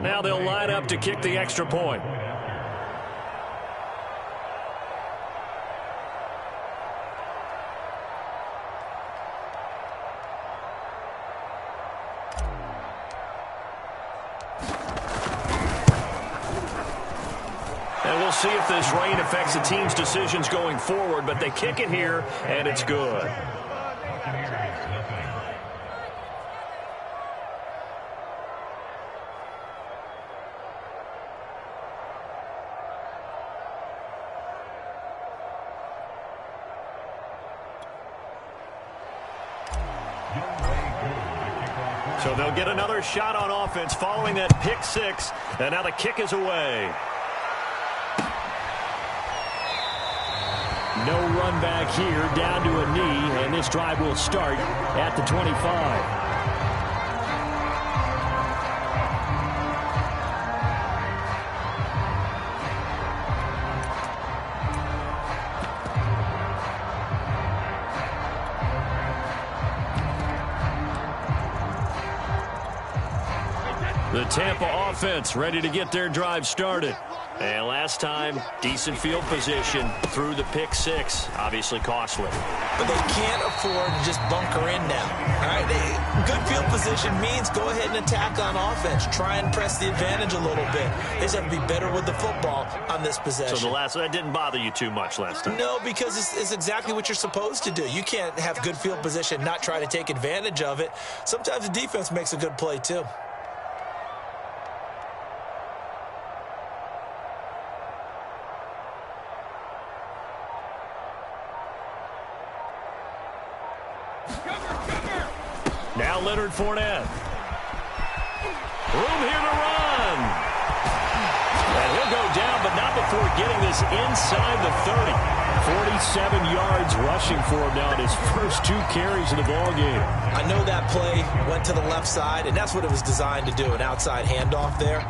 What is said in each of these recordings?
Now they'll line up to kick the extra point. And we'll see if this rain affects the team's decisions going forward, but they kick it here, and it's good. So they'll get another shot on offense following that pick six, and now the kick is away. No run back here, down to a knee, and this drive will start at the 25. The Tampa offense ready to get their drive started. And last time, decent field position through the pick six. Obviously costly. But they can't afford to just bunker in now. All right, good field position means go ahead and attack on offense. Try and press the advantage a little bit. They just have to be better with the football on this possession. So that didn't bother you too much last time? No, because it's exactly what you're supposed to do. You can't have good field position, not try to take advantage of it. Sometimes the defense makes a good play too. Now Leonard Fournette. Room here to run. And he'll go down, but not before getting this inside the 30. 47 yards rushing for him now in his first 2 carries of the ballgame. I know that play went to the left side, and that's what it was designed to do, an outside handoff there.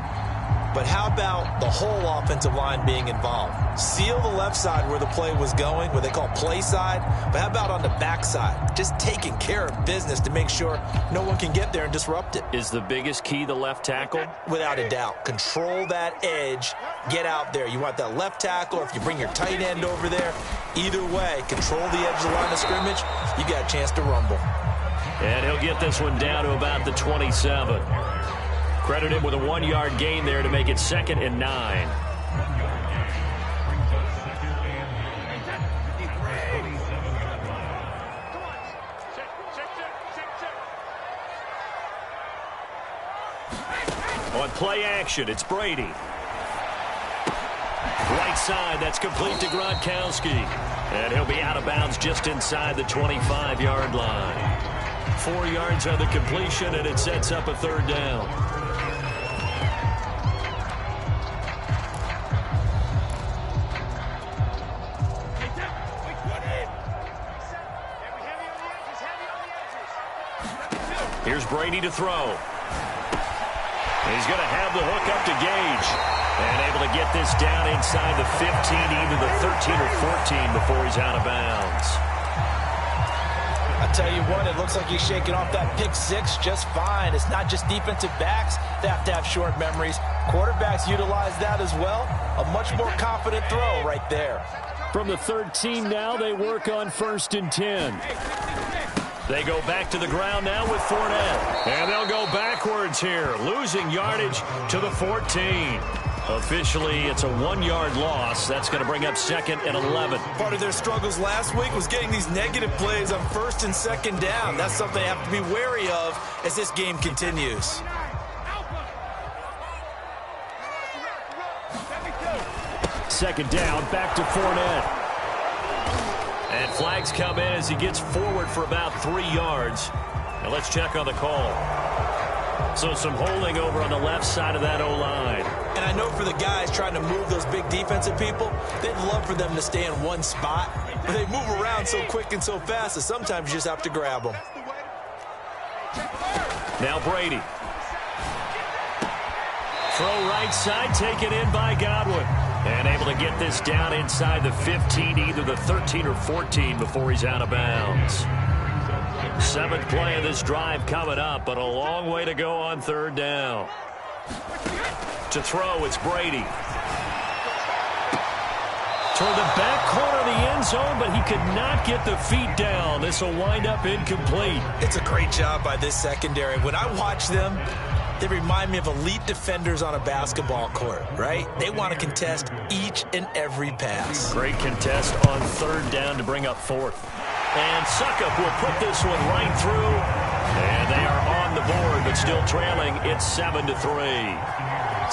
But how about the whole offensive line being involved? Seal the left side where the play was going, what they call play side. But how about on the back side? Just taking care of business to make sure no one can get there and disrupt it. Is the biggest key the left tackle? Without a doubt. Control that edge. Get out there. You want that left tackle, or if you bring your tight end over there, either way, control the edge of the line of scrimmage, you got a chance to rumble. And he'll get this one down to about the 27. Credit him with a 1-yard gain there to make it 2nd and 9. On play action, it's Brady. Right side, that's complete to Gronkowski. And he'll be out of bounds just inside the 25-yard line. 4 yards on the completion, and it sets up a 3rd down. Here's Brady to throw. He's going to have the hook up to Gage. And able to get this down inside the 15, either the 13 or 14 before he's out of bounds. I tell you what, it looks like he's shaking off that pick six just fine. It's not just defensive backs that have to have short memories. Quarterbacks utilize that as well. A much more confident throw right there. From the 13 now, they work on 1st and 10. They go back to the ground now with Fournette. And they'll go backwards here, losing yardage to the 14. Officially, it's a 1-yard loss. That's going to bring up 2nd and 11. Part of their struggles last week was getting these negative plays on 1st and 2nd down. That's something they have to be wary of as this game continues. Second down, back to Fournette. And flags come in as he gets forward for about 3 yards. Now let's check on the call. So some holding over on the left side of that O-line. And I know for the guys trying to move those big defensive people, they'd love for them to stay in one spot. But they move around so quick and so fast that sometimes you just have to grab them. Now Brady. Throw right side, taken in by Godwin. And able to get this down inside the 15, either the 13 or 14 before he's out of bounds. 7th play of this drive coming up, but a long way to go on 3rd down. To throw, it's Brady. Toward the back corner of the end zone, but he could not get the feet down. This will wind up incomplete. It's a great job by this secondary. When I watch them, they remind me of elite defenders on a basketball court, right? They want to contest each and every pass. Great contest on 3rd down to bring up 4th. And Suckup will put this one right through. And they are on the board, but still trailing. It's 7-3.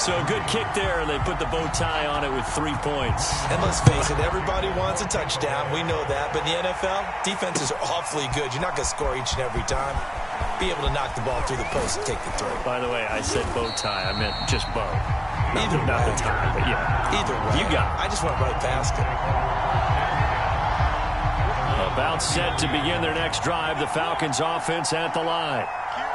So a good kick there, and they put the bow tie on it with 3 points. And let's face it, everybody wants a touchdown. We know that. But in the NFL, defenses are awfully good. You're not going to score each and every time. Be able to knock the ball through the post and take the throw. By the way, I said bow tie. I meant just bow. Not the tie, but yeah. Either way. You got it. I just went right past it. About set to begin their next drive, the Falcons offense at the line.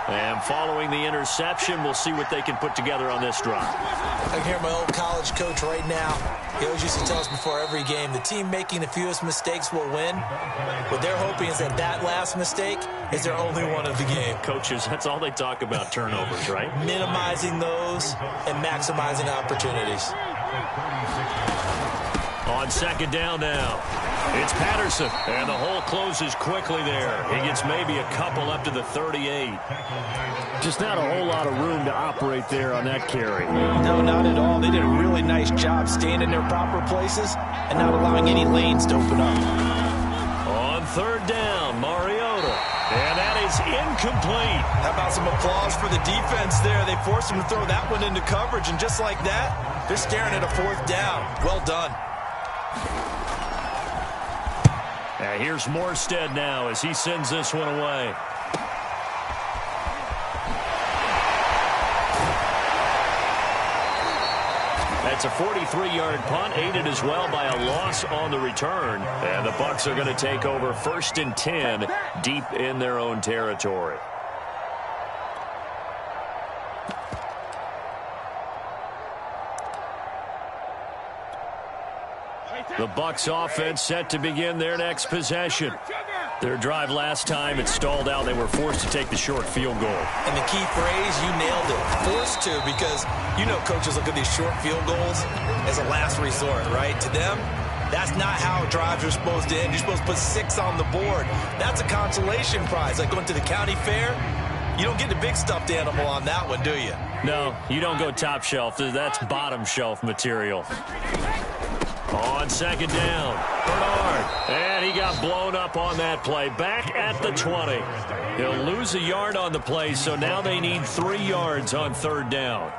And following the interception, we'll see what they can put together on this drive. I can hear my old college coach right now. He always used to tell us before every game, the team making the fewest mistakes will win. What they're hoping is that last mistake is their only one of the game. Coaches, that's all they talk about, turnovers, right? Minimizing those and maximizing opportunities. On 2nd down now. It's Patterson, and the hole closes quickly there. He gets maybe a couple up to the 38. Just not a whole lot of room to operate there on that carry. No, not at all. They did a really nice job staying in their proper places and not allowing any lanes to open up. On 3rd down, Mariota. And that is incomplete. How about some applause for the defense there? They forced him to throw that one into coverage, and just like that, they're staring at a 4th down. Well done. Here's Morstead now as he sends this one away. That's a 43-yard punt, aided as well by a loss on the return. And the Bucs are going to take over 1st and 10 deep in their own territory. The Bucs offense set to begin their next possession. Their drive last time, it stalled out. They were forced to take the short field goal. And the key phrase, you nailed it. Forced to, because you know coaches look at these short field goals as a last resort, right? To them, that's not how drives are supposed to end. You're supposed to put 6 on the board. That's a consolation prize. Like going to the county fair, you don't get the big stuffed animal on that one, do you? No, you don't go top shelf. That's bottom shelf material. On 2nd down, Bernard. And he got blown up on that play. Back at the 20. He'll lose a yard on the play, so now they need 3 yards on 3rd down.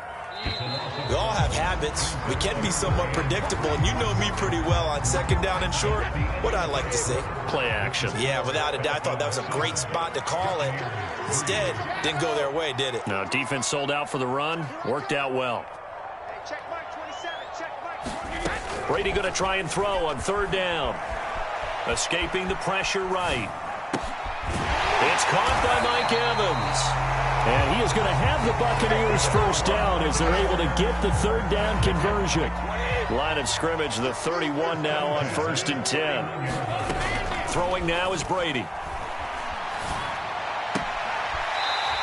We all have habits. We can be somewhat predictable, and you know me pretty well on 2nd down and short. What I like to say? Play action. Yeah, without a doubt. I thought that was a great spot to call it. Instead, didn't go their way, did it? No, defense sold out for the run. Worked out well. Brady going to try and throw on 3rd down. Escaping the pressure right. It's caught by Mike Evans. And he is going to have the Buccaneers 1st down as they're able to get the 3rd down conversion. Line of scrimmage, the 31 now on 1st and 10. Throwing now is Brady.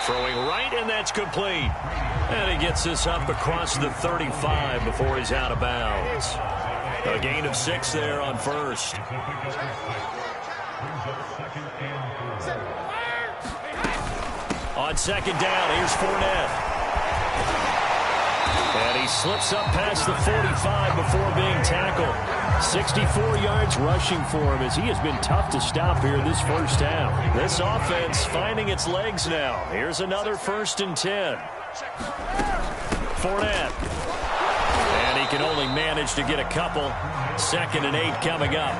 Throwing right, and that's complete. And he gets this up across the 35 before he's out of bounds. A gain of 6 there on 1st. On 2nd down, here's Fournette. And he slips up past the 45 before being tackled. 64 yards rushing for him as he has been tough to stop here this 1st half. This offense finding its legs now. Here's another 1st and 10. Fournette. And he can only manage to get a couple. 2nd and 8 coming up.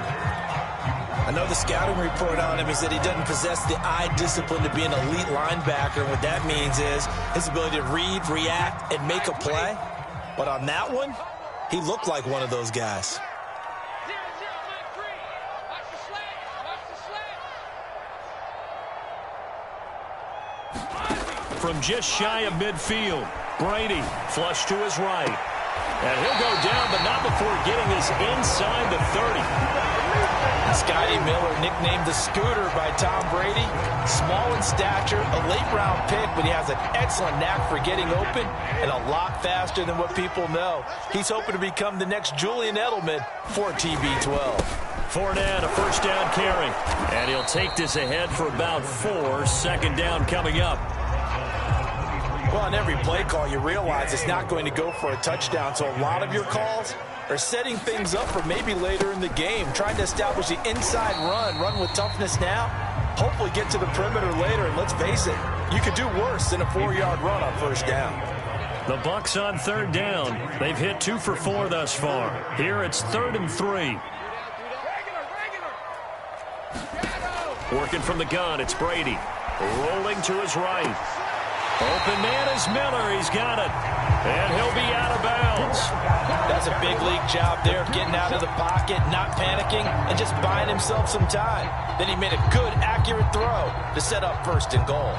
I know the scouting report on him is that he doesn't possess the eye discipline to be an elite linebacker. And what that means is his ability to read, react, and make a play. But on that one, he looked like one of those guys. From just shy of midfield, Brady flush to his right. And he'll go down, but not before getting us inside the 30. Scotty Miller, nicknamed the Scooter by Tom Brady. Small in stature, a late-round pick, but he has an excellent knack for getting open and a lot faster than what people know. He's hoping to become the next Julian Edelman for TB12. Fournette, a first down carry. And he'll take this ahead for about 4. Second down coming up. Well, on every play call, you realize it's not going to go for a touchdown, so a lot of your calls are setting things up for maybe later in the game, trying to establish the inside run with toughness now, hopefully get to the perimeter later, and let's face it, you could do worse than a 4-yard run on first down. The Bucs on third down. They've hit 2 for 4 thus far. Here it's 3rd and 3. Working from the gun, it's Brady. Rolling to his right. Open man is Miller. He's got it. And he'll be out of bounds. That's a big league job there, getting out of the pocket, not panicking, and just buying himself some time. Then he made a good, accurate throw to set up 1st and goal.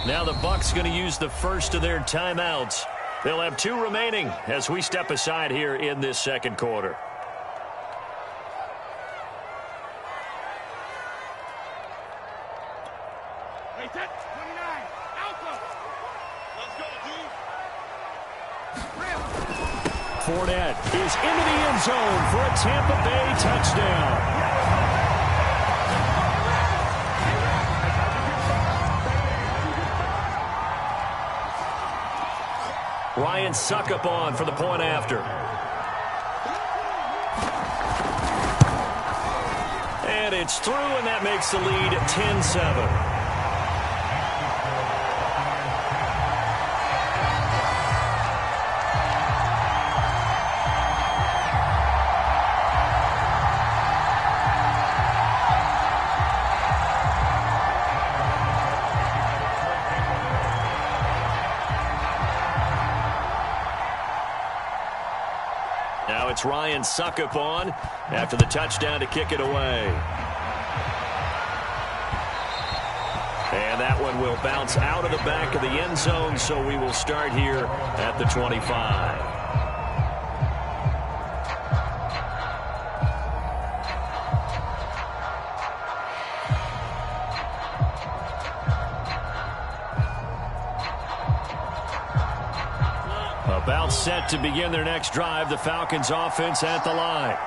Now the Bucs going to use the first of their timeouts. They'll have 2 remaining as we step aside here in this second quarter. Fournette is into the end zone for a Tampa Bay touchdown. Ryan Suckup on for the point after. And it's through, and that makes the lead 10-7. Now it's Ryan Suckup on after the touchdown to kick it away. And that one will bounce out of the back of the end zone, so we will start here at the 25. About set to begin their next drive, the Falcons offense at the line.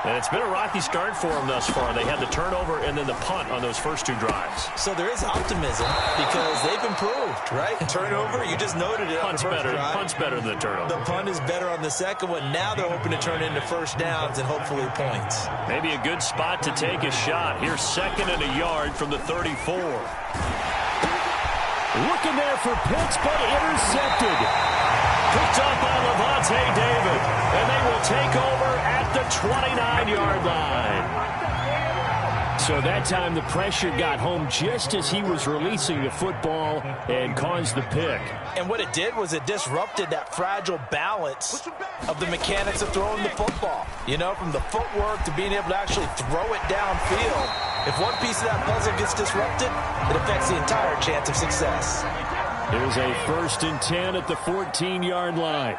And it's been a rocky start for them thus far. They had the turnover and then the punt on those first 2 drives. So there is optimism because they've improved, right? Turnover, you just noted it. Punt's better. Punt's better than the turnover. The punt is better on the second one. Now they're hoping to turn into first downs and hopefully points. Maybe a good spot to take a shot. Here's 2nd and a yard from the 34. Looking there for Pitts, but intercepted. Picked up by Levante David, and they will take over at the 29-yard line. So that time the pressure got home just as he was releasing the football and caused the pick. And what it did was it disrupted that fragile balance of the mechanics of throwing the football. You know, from the footwork to being able to actually throw it downfield. If one piece of that puzzle gets disrupted, it affects the entire chance of success. Here's a 1st and 10 at the 14-yard line.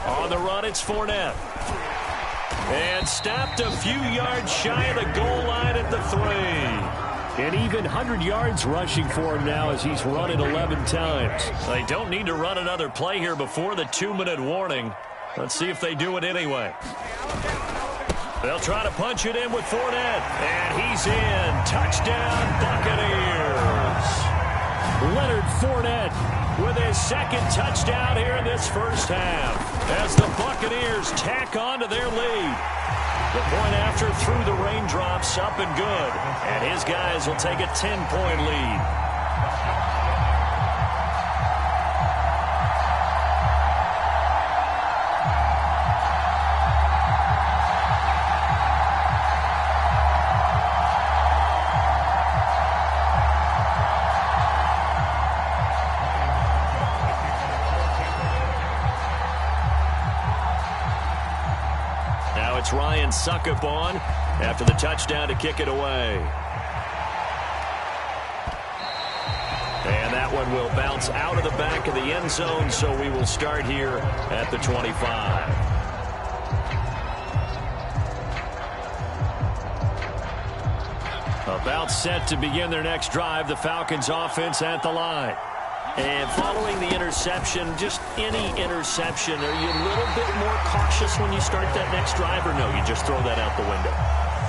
On the run, it's Fournette. And stopped a few yards shy of the goal line at the 3. And even 100 yards rushing for him now as he's run it 11 times. They don't need to run another play here before the 2-minute warning. Let's see if they do it anyway. They'll try to punch it in with Fournette. And he's in. Touchdown, Buccaneers. Leonard Fournette with his second touchdown here in this first half as the Buccaneers tack on to their lead. The point after through the raindrops, up and good. And his guys will take a 10-point lead. It's Ryan Suckup on after the touchdown to kick it away. And that one will bounce out of the back of the end zone, so we will start here at the 25. About set to begin their next drive, the Falcons offense at the line. And following the interception, just any interception, are you a little bit more cautious when you start that next drive, or no, you just throw that out the window?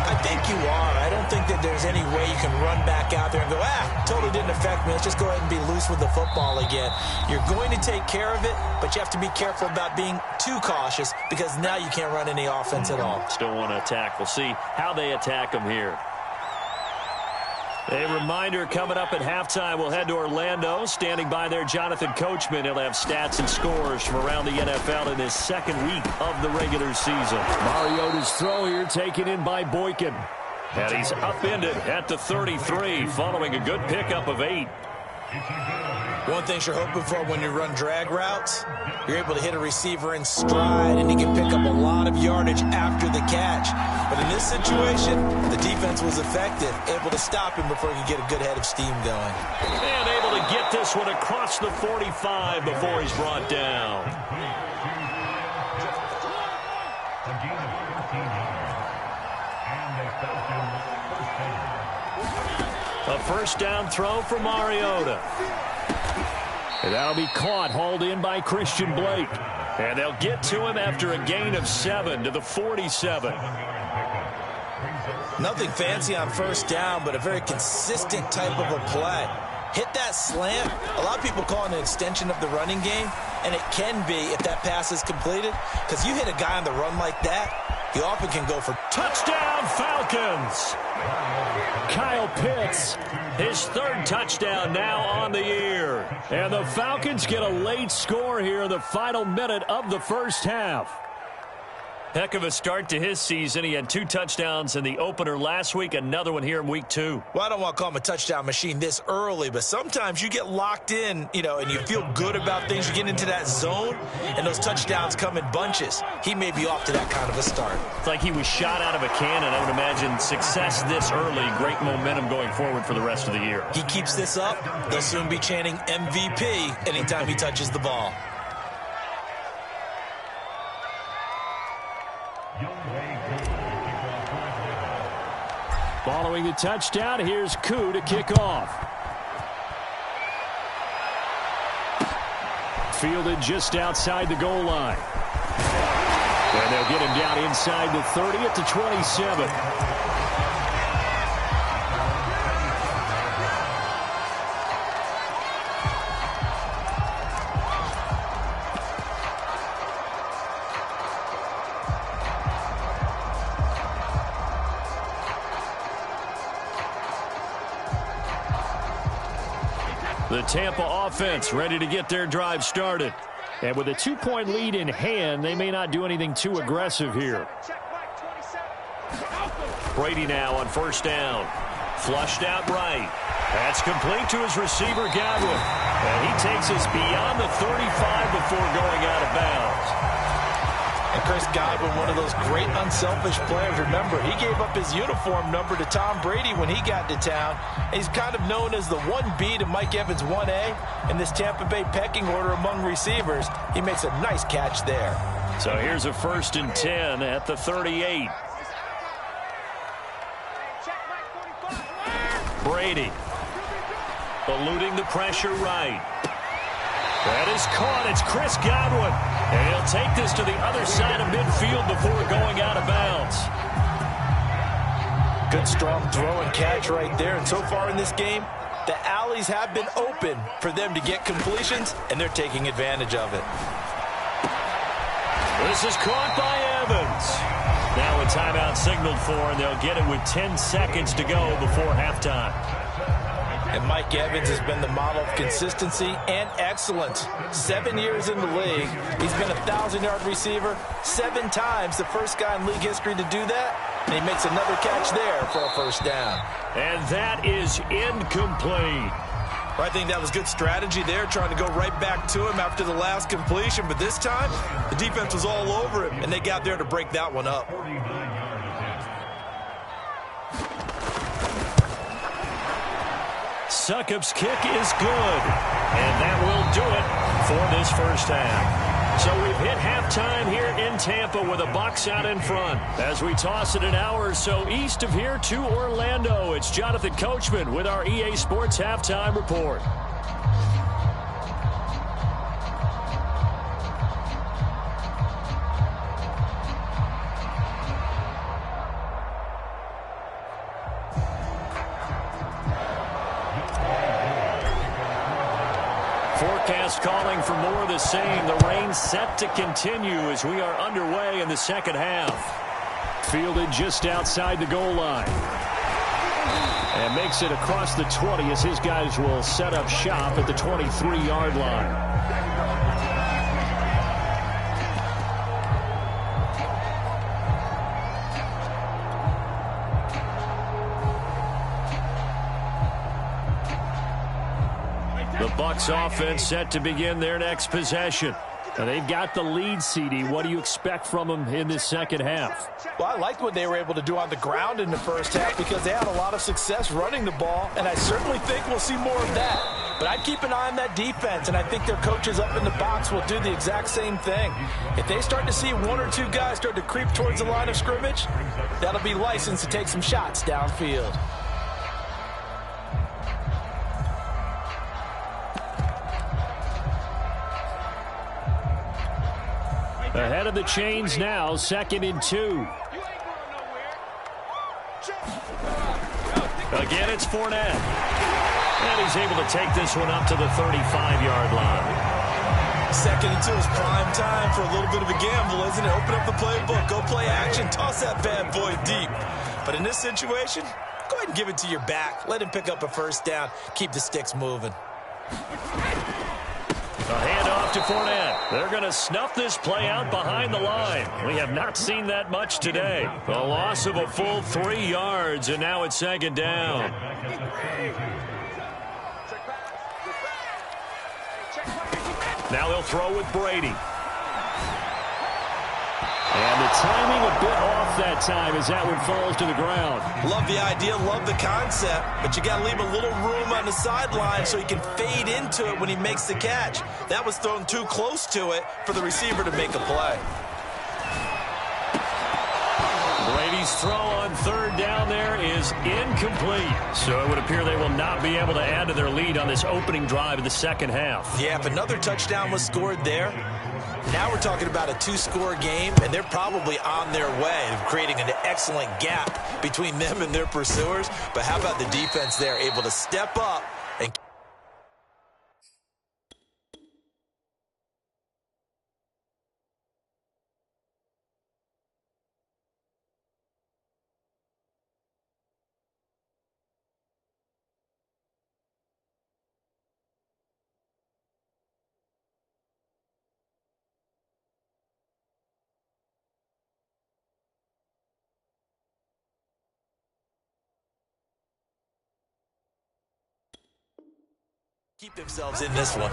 I think you are. I don't think that there's any way you can run back out there and go, totally didn't affect me. Let's just go ahead and be loose with the football again. You're going to take care of it, but you have to be careful about being too cautious because now you can't run any offense at all. Still want to attack. We'll see how they attack them here. A reminder, coming up at halftime, we'll head to Orlando. Standing by there, Jonathan Coachman. He'll have stats and scores from around the NFL in his second week of the regular season. Mariota's throw here taken in by Boykin. And he's upended at the 33 following a good pickup of 8. One thing you're hoping for when you run drag routes, you're able to hit a receiver in stride and he can pick up a lot of yardage after the catch. But in this situation, the defense was effective, able to stop him before he could get a good head of steam going. And able to get this one across the 45 before he's brought down. A first down throw for Mariota. And that'll be caught, hauled in by Christian Blake. And they'll get to him after a gain of 7 to the 47. Nothing fancy on first down, but a very consistent type of a play. Hit that slant. A lot of people call it an extension of the running game, and it can be if that pass is completed, because you hit a guy on the run like that, he often can go for touchdown Falcons. Kyle Pitts, his third touchdown now on the year. And the Falcons get a late score here in the final minute of the first half. Heck of a start to his season. He had 2 touchdowns in the opener last week, another one here in week 2. Well, I don't want to call him a touchdown machine this early, but sometimes you get locked in, and you feel good about things. You get into that zone, and those touchdowns come in bunches. He may be off to that kind of a start. It's like he was shot out of a cannon. I would imagine success this early, great momentum going forward for the rest of the year. He keeps this up, they'll soon be chanting MVP anytime he touches the ball. Following the touchdown, here's Koo to kick off. Fielded just outside the goal line. And they'll get him down inside the 30 at the 27. The Tampa offense ready to get their drive started. And with a 2-point lead in hand, they may not do anything too aggressive here. Brady now on first down. Flushed out right. That's complete to his receiver, Godwin. And he takes us beyond the 35 before going out of bounds. And Chris Godwin, one of those great unselfish players. Remember, he gave up his uniform number to Tom Brady when he got to town. He's kind of known as the 1B to Mike Evans 1A in this Tampa Bay pecking order among receivers. He makes a nice catch there. So here's a 1st and 10 at the 38. Brady eluding the pressure right. That is caught. It's Chris Godwin. And he'll take this to the other side of midfield before going out of bounds. Good strong throw and catch right there. And so far in this game, The alleys have been open for them to get completions, and they're taking advantage of it. This is caught by Evans. Now a timeout signaled for, and they'll get it with 10 seconds to go before halftime. And Mike Evans has been the model of consistency and excellence. 7 years in the league. He's been a 1,000-yard receiver 7 times, the first guy in league history to do that. And he makes another catch there for a first down. And that is incomplete. I think that was good strategy there, trying to go right back to him after the last completion. But this time, the defense was all over him, and they got there to break that one up. Succop's kick is good, and that will do it for this first half. So we've hit halftime here in Tampa with a Bucs out in front. As we toss it an hour or so east of here to Orlando, it's Jonathan Coachman with our EA Sports Halftime Report. Forecast calling for more of the same. The rain set to continue as we are underway in the second half. Fielded just outside the goal line. And makes it across the 20 as his guys will set up shop at the 23-yard line. The Bucs offense set to begin their next possession. And they've got the lead, CD. What do you expect from them in this second half? Well, I liked what they were able to do on the ground in the first half because they had a lot of success running the ball, and I certainly think we'll see more of that. But I'd keep an eye on that defense, and I think their coaches up in the box will do the exact same thing. If they start to see 1 or 2 guys start to creep towards the line of scrimmage, that'll be license to take some shots downfield. Ahead of the chains now, 2nd and 2. Again, it's Fournette. And he's able to take this one up to the 35-yard line. 2nd and 2 is prime time for a little bit of a gamble, isn't it? Open up the playbook, go play action, toss that bad boy deep. But in this situation, go ahead and give it to your back. Let him pick up a first down. Keep the sticks moving. A handoff to Fournette. They're going to snuff this play out behind the line. We have not seen that much today. A loss of a full 3 yards, and now it's 2nd down. Now they'll throw with Brady. And the timing a bit off that time as that one falls to the ground. Love the idea, love the concept, but you got to leave a little room on the sideline so he can fade into it when he makes the catch. That was thrown too close to it for the receiver to make a play. Brady's throw on 3rd down there is incomplete. So it would appear they will not be able to add to their lead on this opening drive of the second half. Yeah, if another touchdown was scored there, now we're talking about a 2-score game, and they're probably on their way of creating an excellent gap between them and their pursuers. But how about the defense there, able to step up and keep themselves in this one.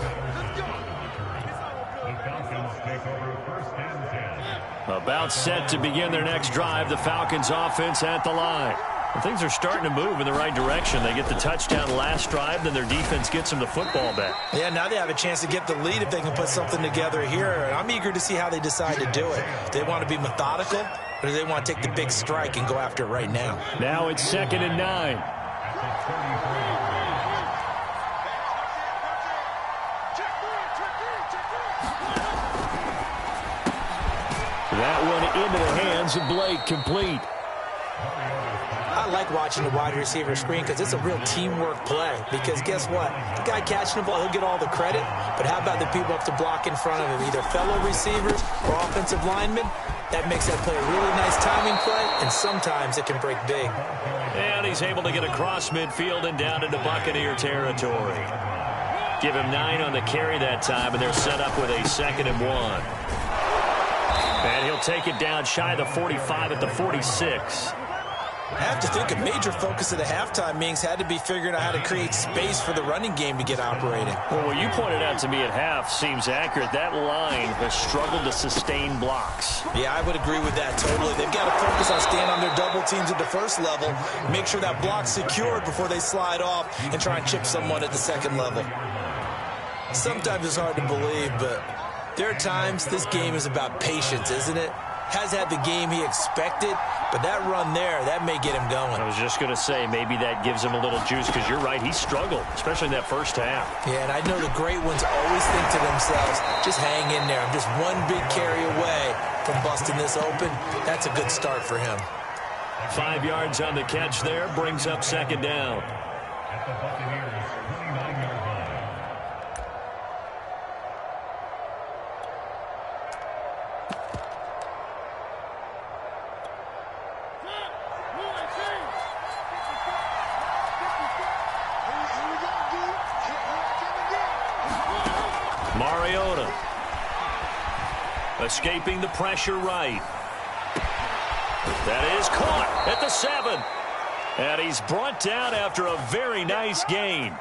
About set to begin their next drive, the Falcons offense at the line. And things are starting to move in the right direction. They get the touchdown last drive, then their defense gets them the football back. Yeah, now they have a chance to get the lead if they can put something together here. And I'm eager to see how they decide to do it. Do they want to be methodical, or do they want to take the big strike and go after it right now? Now it's 2nd and 9. That one into the hands of Blake, complete. I like watching the wide receiver screen because it's a real teamwork play. Because guess what? The guy catching the ball, he'll get all the credit. But how about the people up to block in front of him, either fellow receivers or offensive linemen? That makes that play a really nice timing play, and sometimes it can break big. And he's able to get across midfield and down into Buccaneer territory. Give him 9 on the carry that time, and they're set up with a 2nd and 1. And he'll take it down shy of the 45 at the 46. I have to think a major focus of the halftime meetings had to be figuring out how to create space for the running game to get operating. Well, what you pointed out to me at half seems accurate. That line has struggled to sustain blocks. Yeah, I would agree with that totally. They've got to focus on staying on their double teams at the first level, make sure that block's secured before they slide off and try and chip someone at the second level. Sometimes it's hard to believe, but there are times this game is about patience, isn't it? Has had the game he expected, but that run there, that may get him going. I was just going to say, maybe that gives him a little juice, because you're right, he struggled, especially in that first half. Yeah, and I know the great ones always think to themselves, just hang in there. I'm just one big carry away from busting this open. That's a good start for him. 5 yards on the catch there, brings up 2nd down. Mariota escaping the pressure right. That is caught at the 7. And he's brought down after a very nice gain.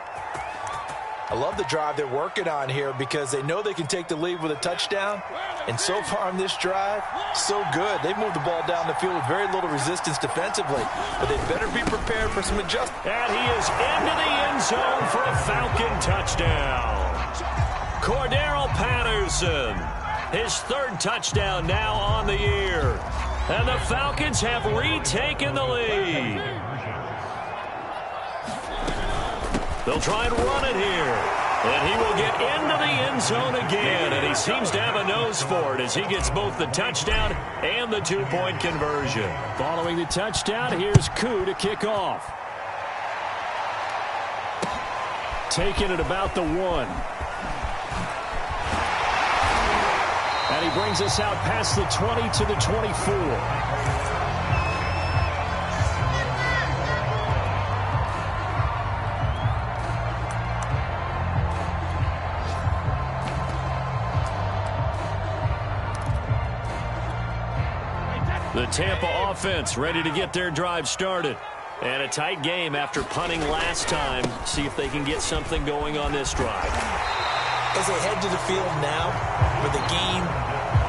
I love the drive they're working on here because they know they can take the lead with a touchdown. And so far on this drive, so good. They've moved the ball down the field with very little resistance defensively. But they better be prepared for some adjustments. And he is into the end zone for a Falcon touchdown. Cordero Patterson, his 3rd touchdown now on the year. And the Falcons have retaken the lead. They'll try and run it here. And he will get into the end zone again. And he seems to have a nose for it as he gets both the touchdown and the 2-point conversion. Following the touchdown, here's Koo to kick off. Taking it about the 1. And he brings us out past the 20 to the 24. The Tampa offense ready to get their drive started. And a tight game after punting last time. See if they can get something going on this drive. As they head to the field now, with the game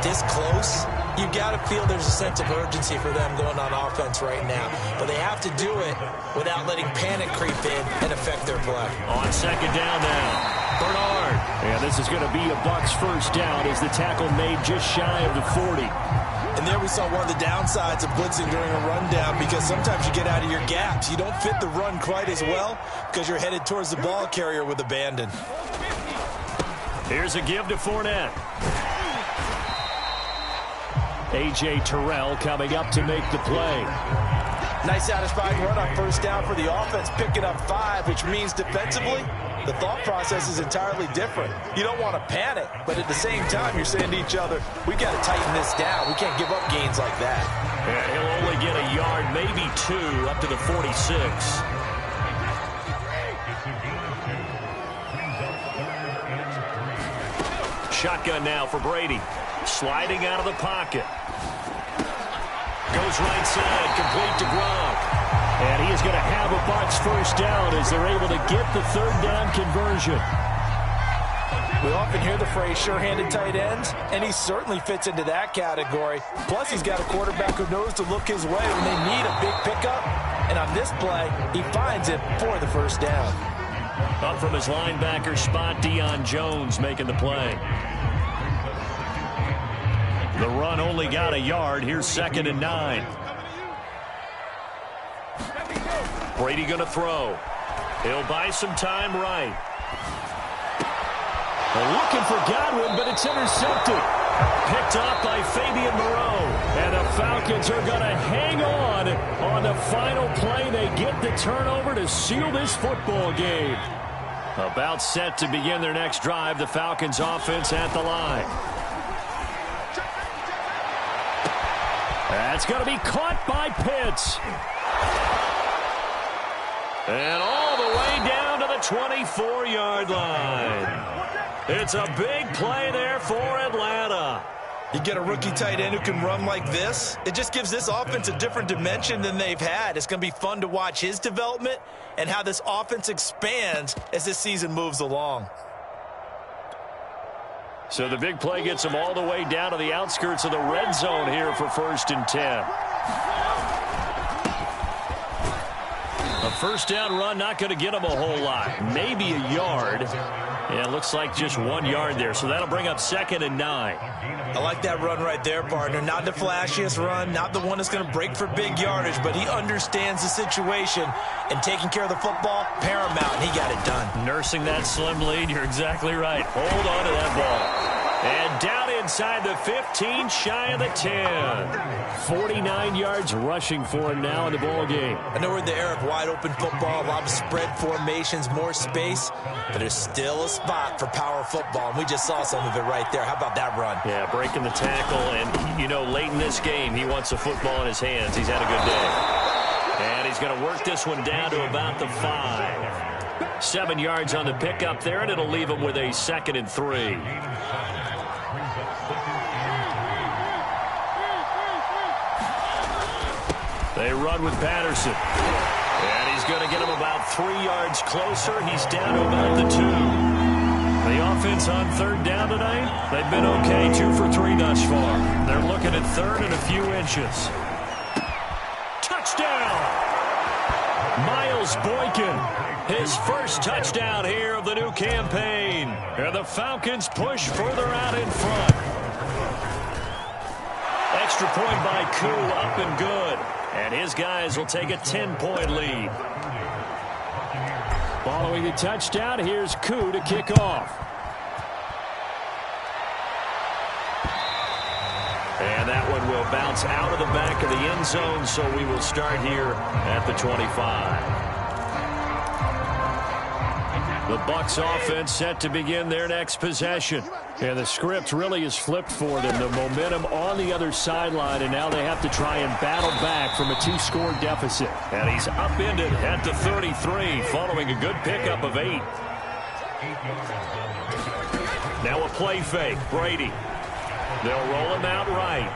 this close, you got to feel there's a sense of urgency for them going on offense right now. But they have to do it without letting panic creep in and affect their play. On 2nd down now, Bernard. And this is going to be a Bucs 1st down as the tackle made just shy of the 40. And there we saw one of the downsides of blitzing during a rundown, because sometimes you get out of your gaps. You don't fit the run quite as well because you're headed towards the ball carrier with abandon. Here's a give to Fournette. A.J. Terrell coming up to make the play. Nice satisfying run on 1st down for the offense, picking up 5, which means defensively, the thought process is entirely different. You don't want to panic, but at the same time, you're saying to each other, we got to tighten this down. We can't give up gains like that. And he'll only get a yard, maybe 2, up to the 46. Shotgun now for Brady. Sliding out of the pocket. Goes right side, complete to Gronk. And he is going to have a Bucs 1st down as they're able to get the 3rd down conversion. We often hear the phrase sure-handed tight ends, and he certainly fits into that category. Plus, he's got a quarterback who knows to look his way when they need a big pickup. And on this play, he finds it for the 1st down. Up from his linebacker spot, Deion Jones making the play. The run only got a yard. Here's 2nd and 9. Brady going to throw. He'll buy some time right. Looking for Godwin, but it's intercepted. Picked up by Fabian Moreau. And the Falcons are going to hang on the final play. They get the turnover to seal this football game. About set to begin their next drive. The Falcons offense at the line. That's going to be caught by Pitts. And all the way down to the 24-yard line. It's a big play there for Atlanta. You get a rookie tight end who can run like this, it just gives this offense a different dimension than they've had. It's going to be fun to watch his development and how this offense expands as this season moves along. So the big play gets them all the way down to the outskirts of the red zone here for 1st and 10. A first down run not going to get them a whole lot. Maybe a yard. Yeah, it looks like just 1 yard there. So that'll bring up 2nd and 9. I like that run right there, partner. Not the flashiest run, not the one that's going to break for big yardage, but he understands the situation, and taking care of the football, paramount, and he got it done. Nursing that slim lead, you're exactly right. Hold on to that ball. And down inside the 15, shy of the 10. 49 yards rushing for him now in the ball game. I know we're in the era of wide open football, a lot of spread formations, more space, but there's still a spot for power football, and we just saw some of it right there. How about that run? Yeah, breaking the tackle, and, you know, late in this game, he wants the football in his hands. He's had a good day. And he's going to work this one down to about the 5. 7 yards on the pickup there, and it'll leave him with a 2nd and 3. They run with Patterson. And he's going to get him about 3 yards closer. He's down to about the 2. The offense on 3rd down tonight, they've been okay, 2 for 3 thus far. They're looking at 3rd and a few inches. Touchdown! Miles Boykin, his first touchdown here of the new campaign. And the Falcons push further out in front. Extra point by Koo, up and good. And his guys will take a 10-point lead. Following the touchdown, here's Koo to kick off. And that one will bounce out of the back of the end zone, so we will start here at the 25. The Bucs offense set to begin their next possession. And the script really is flipped for them. The momentum on the other sideline, and now they have to try and battle back from a 2-score deficit. And he's upended at the 33 following a good pickup of 8. Now a play fake. Brady. They'll roll him out right.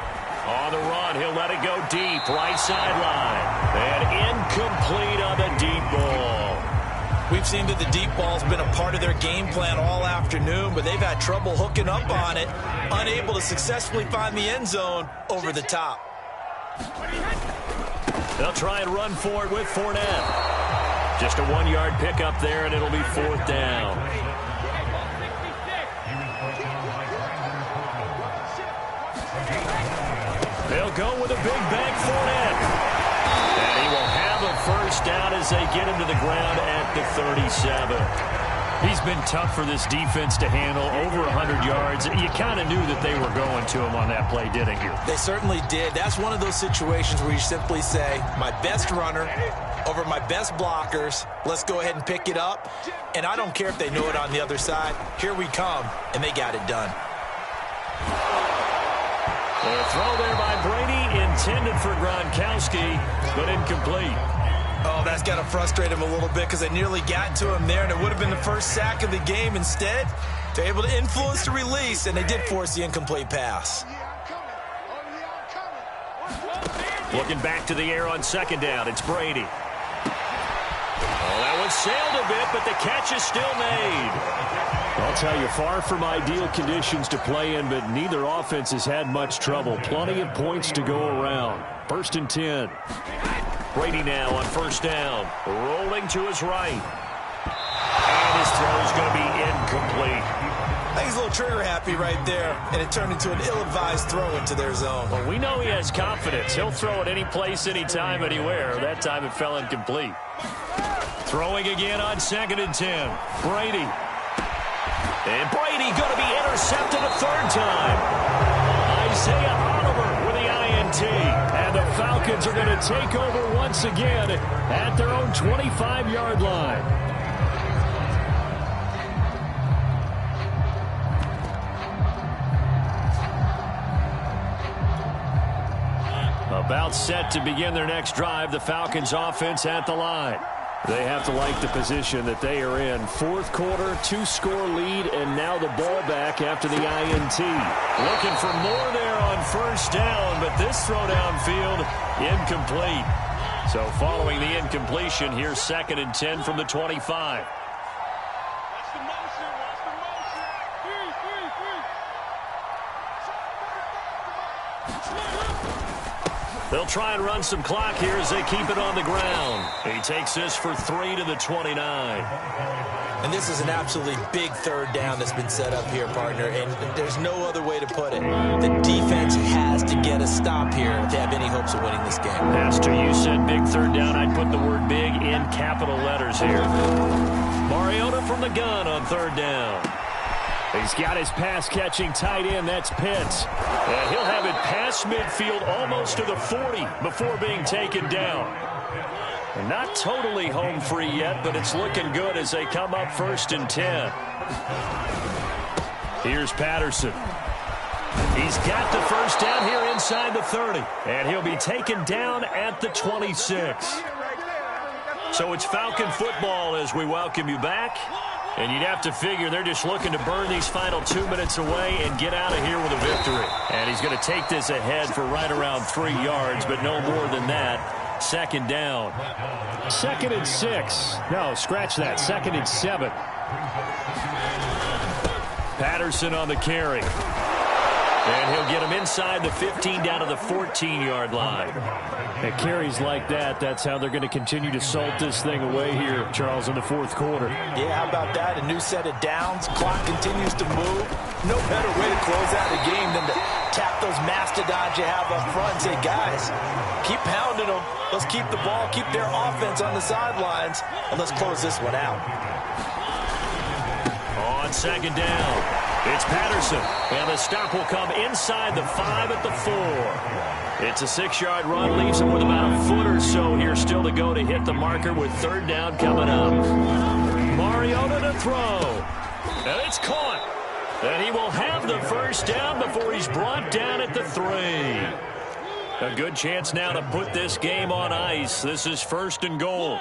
On the run, he'll let it go deep. Right sideline. And incomplete on the deep ball. We've seen that the deep ball's been a part of their game plan all afternoon, but they've had trouble hooking up on it, unable to successfully find the end zone over the top. They'll try and run for it with Fournette. Just a 1-yard pickup there, and it'll be 4th down. They'll go with a big bank Fournette. And he will have a first down as they get him to the ground at the 37. He's been tough for this defense to handle, over 100 yards. You kind of knew that they were going to him on that play, didn't you? They certainly did. That's one of those situations where you simply say, my best runner over my best blockers, let's go ahead and pick it up. And I don't care if they know it on the other side. Here we come, and they got it done. A throw there by Brady, intended for Gronkowski, but incomplete. Oh, that's got to frustrate him a little bit because they nearly got to him there, and it would have been the first sack of the game. Instead, they're able to influence the release, and they did force the incomplete pass. Looking back to the air on 2nd down, it's Brady. Oh, that one sailed a bit, but the catch is still made. I'll tell you, far from ideal conditions to play in, but neither offense has had much trouble. Plenty of points to go around. 1st and 10. Brady now on 1st down. Rolling to his right. And his throw is going to be incomplete. I think he's a little trigger happy right there, and it turned into an ill-advised throw into their zone. Well, we know he has confidence. He'll throw it any place, anytime, anywhere. That time it fell incomplete. Throwing again on 2nd and 10. Brady. And Brady going to be intercepted a third time. Isaiah Oliver with the INT. And the Falcons are going to take over once again at their own 25-yard line. About set to begin their next drive, the Falcons offense at the line. They have to like the position that they are in. Fourth quarter, 2-score lead, and now the ball back after the INT. Looking for more there on first down, but this throw downfield incomplete. So following the incompletion, here's 2nd and 10 from the 25. They'll try and run some clock here as they keep it on the ground. He takes this for 3 to the 29. And this is an absolutely big third down that's been set up here, partner, and there's no other way to put it. The defense has to get a stop here if they have any hopes of winning this game. Pastor, you said big third down. I'd put the word big in capital letters here. Mariota from the gun on third down. He's got his pass-catching tight end. That's Pitts. And he'll have it past midfield almost to the 40 before being taken down. And not totally home free yet, but it's looking good as they come up 1st and 10. Here's Patterson. He's got the first down here inside the 30. And he'll be taken down at the 26. So it's Falcon football as we welcome you back. And you'd have to figure they're just looking to burn these final 2 minutes away and get out of here with a victory. And he's going to take this ahead for right around 3 yards, but no more than that. 2nd down. 2nd and 6. No, scratch that. 2nd and 7. Patterson on the carry. And he'll get him inside the 15 down to the 14-yard line. And carries like that, that's how they're going to continue to salt this thing away here, Charles, in the fourth quarter. Yeah, how about that? A new set of downs. Clock continues to move. No better way to close out a game than to tap those mastodons you have up front and say, guys, keep pounding them. Let's keep the ball, keep their offense on the sidelines, and let's close this one out. On 2nd down, it's Patterson, and the stop will come inside the 5 at the 4. It's a 6-yard run, leaves him with about a foot or so here still to go to hit the marker with 3rd down coming up. Mariota to throw, and it's caught. And he will have the first down before he's brought down at the 3. A good chance now to put this game on ice. This is 1st and goal.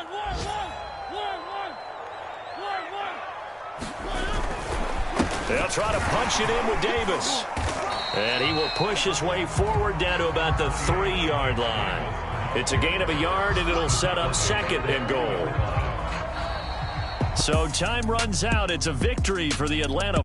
They'll try to punch it in with Davis. And he will push his way forward down to about the 3-yard line. It's a gain of a yard, and it'll set up 2nd and goal. So time runs out. It's a victory for the Atlanta